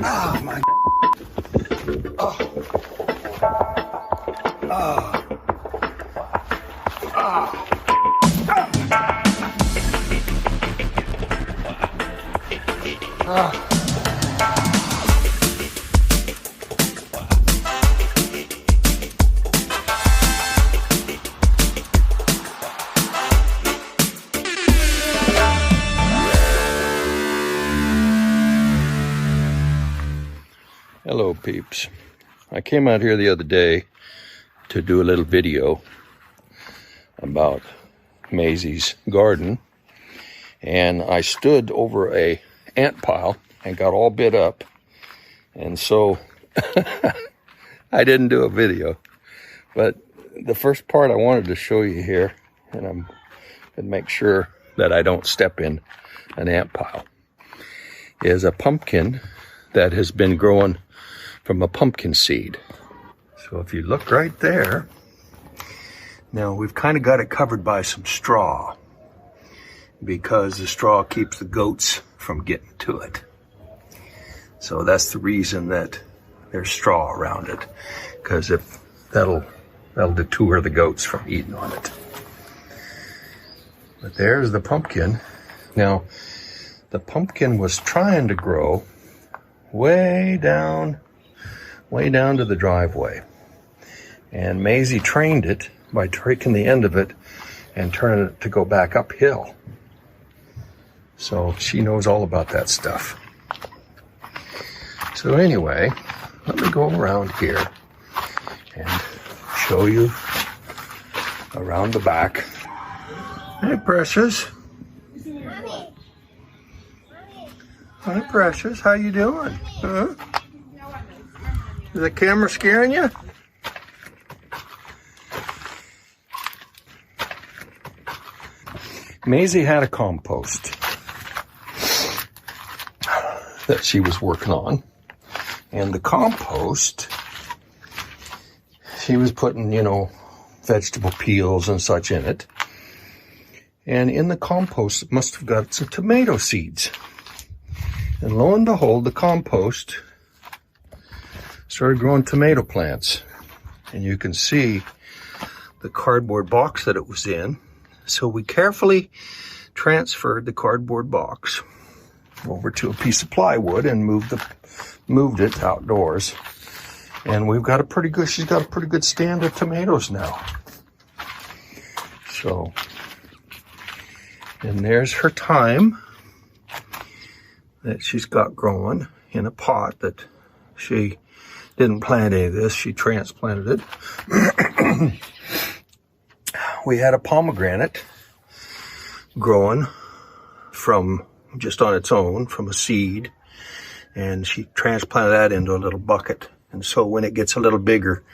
Oh my. Oh. Oh. Oh. Oh. Hello peeps. I came out here the other day to do a little video about Maisie's garden, and I stood over a ant pile and got all bit up, and so I didn't do a video. But the first part I wanted to show you here, and I'm going to make sure that I don't step in an ant pile, is a pumpkin that has been growing from a pumpkin seed. So if you look right there, now we've kind of got it covered by some straw because the straw keeps the goats from getting to it. So that's the reason that there's straw around it, because if that'll deter the goats from eating on it. But there's the pumpkin. Now the pumpkin was trying to grow way down to the driveway, and Maisie trained it by taking the end of it and turning it to go back uphill. So she knows all about that stuff. So anyway, let me go around here and show you around the back. Hey Precious. Hi Precious, how you doing? Huh? Is the camera scaring you? Maisie had a compost that she was working on, and the compost, she was putting, vegetable peels and such in it, and in the compost it must have got some tomato seeds, and lo and behold, the compost started growing tomato plants, and you can see the cardboard box that it was in. So we carefully transferred the cardboard box over to a piece of plywood and moved it outdoors, and she's got a pretty good stand of tomatoes now. So, and there's her thyme that she's got growing in a pot that she didn't plant any of this, she transplanted it. We had a pomegranate growing from just on its own from a seed, and she transplanted that into a little bucket. And so when it gets a little bigger,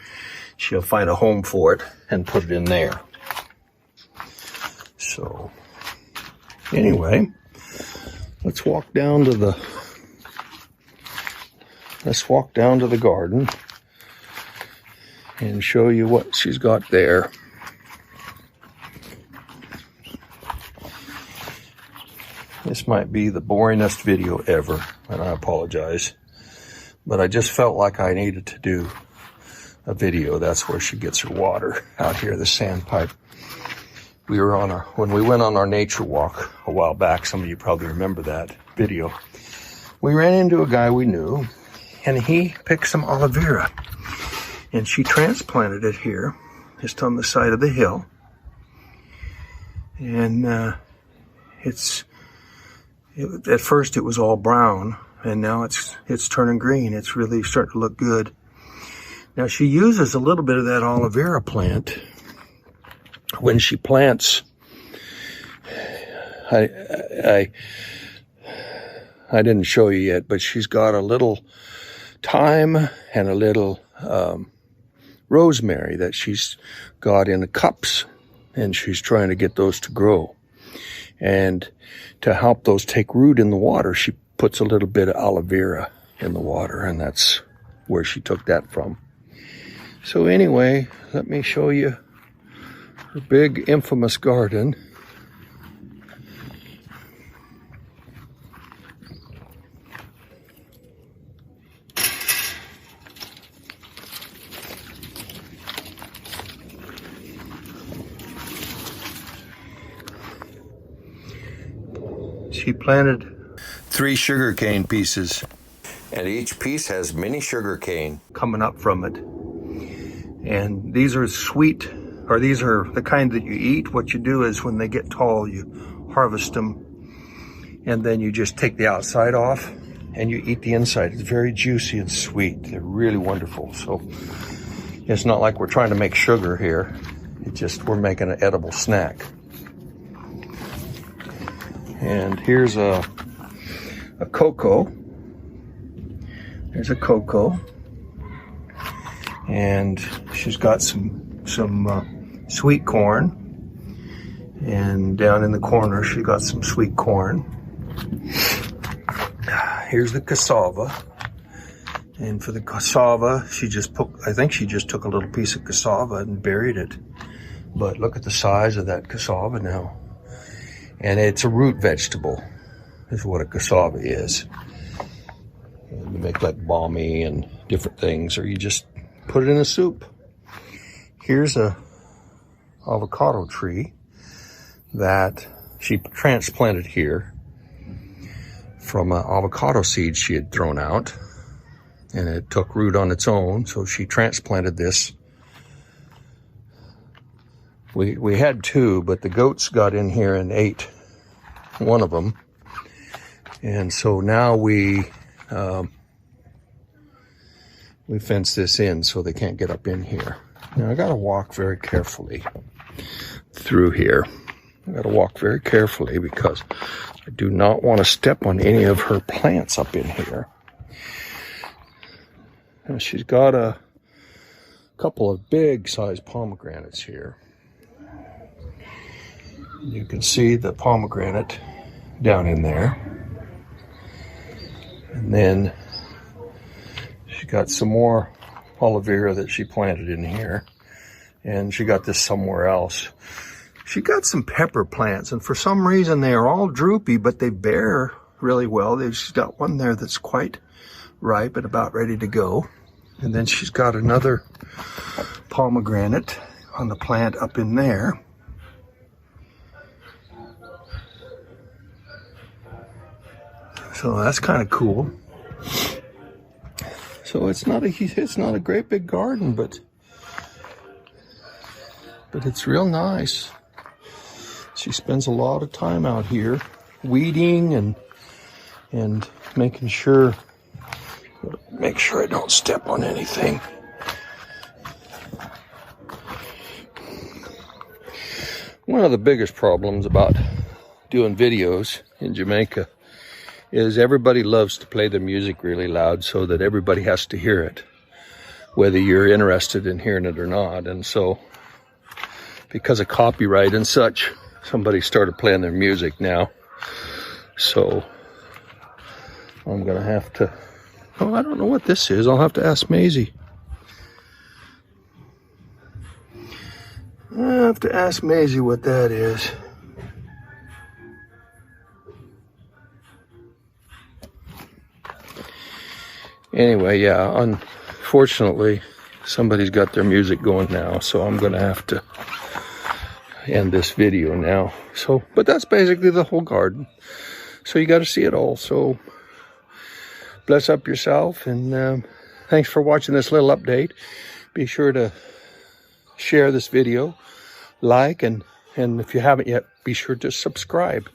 she'll find a home for it and put it in there. So anyway, let's walk down to the garden and show you what she's got there. This might be the boringest video ever, and I apologize, but I just felt like I needed to do a video. That's where she gets her water, out here, the sandpipe. When we went on our nature walk a while back, some of you probably remember that video, we ran into a guy we knew, and he picked some aloe vera, and she transplanted it here, just on the side of the hill. And at first it was all brown, and now it's turning green. It's really starting to look good. Now she uses a little bit of that aloe vera plant when she plants. I didn't show you yet, but she's got a little thyme and a little rosemary that she's got in the cups, and she's trying to get those to grow. And to help those take root in the water, she puts a little bit of aloe vera in the water, and that's where she took that from. So anyway, let me show you her big infamous garden. she planted 3 sugar cane pieces. And each piece has mini sugar cane coming up from it. And these are sweet, or these are the kind that you eat. What you do is when they get tall, you harvest them. And then you just take the outside off and you eat the inside. It's very juicy and sweet. They're really wonderful. So it's not like we're trying to make sugar here. It's just we're making an edible snack. And here's a cocoa. There's a cocoa. And she's got some sweet corn. And down in the corner, she got some sweet corn. Here's the cassava. And for the cassava, I think she just took a little piece of cassava and buried it. But look at the size of that cassava now. And it's a root vegetable, is what a cassava is. And you make like balmy and different things, or you just put it in a soup. Here's a avocado tree that she transplanted here from avocado seeds she had thrown out, and it took root on its own, so she transplanted this. We had 2, but the goats got in here and ate one of them, and so now we fence this in so they can't get up in here. Now I gotta walk very carefully through here. I gotta walk very carefully because I do not want to step on any of her plants up in here. And she's got a couple of big sized pomegranates here. You can see the pomegranate down in there. And then she got some more aloe vera that she planted in here. And she got this somewhere else. She got some pepper plants, and for some reason they are all droopy, but they bear really well. She's got one there that's quite ripe and about ready to go. And then she's got another pomegranate on the plant up in there. So that's kind of cool. So it's not a great big garden, but it's real nice. She spends a lot of time out here weeding and making sure, make sure I don't step on anything. One of the biggest problems about doing videos in Jamaica is everybody loves to play their music really loud so that everybody has to hear it, whether you're interested in hearing it or not. And so because of copyright and such, somebody started playing their music now. So I'm gonna have to, oh, I don't know what this is. I'll have to ask Maizie. I have to ask Maizie what that is. Anyway, yeah, unfortunately, somebody's got their music going now, so I'm gonna have to end this video now. So, but that's basically the whole garden. So you got to see it all. So bless up yourself, and thanks for watching this little update. Be sure to share this video, like, and if you haven't yet, be sure to subscribe.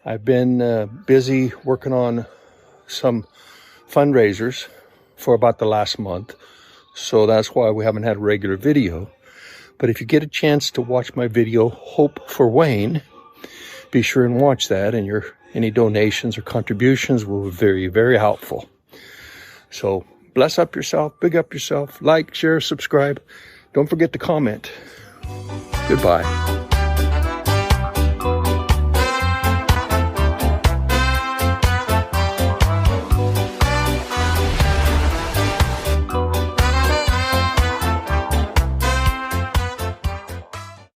I've been busy working on some fundraisers for about the last month, so that's why we haven't had a regular video. But if you get a chance to watch my video, Hope for Wayne, be sure and watch that, and any donations or contributions will be very, very helpful. So bless up yourself, big up yourself, like, share, subscribe. Don't forget to comment. Goodbye.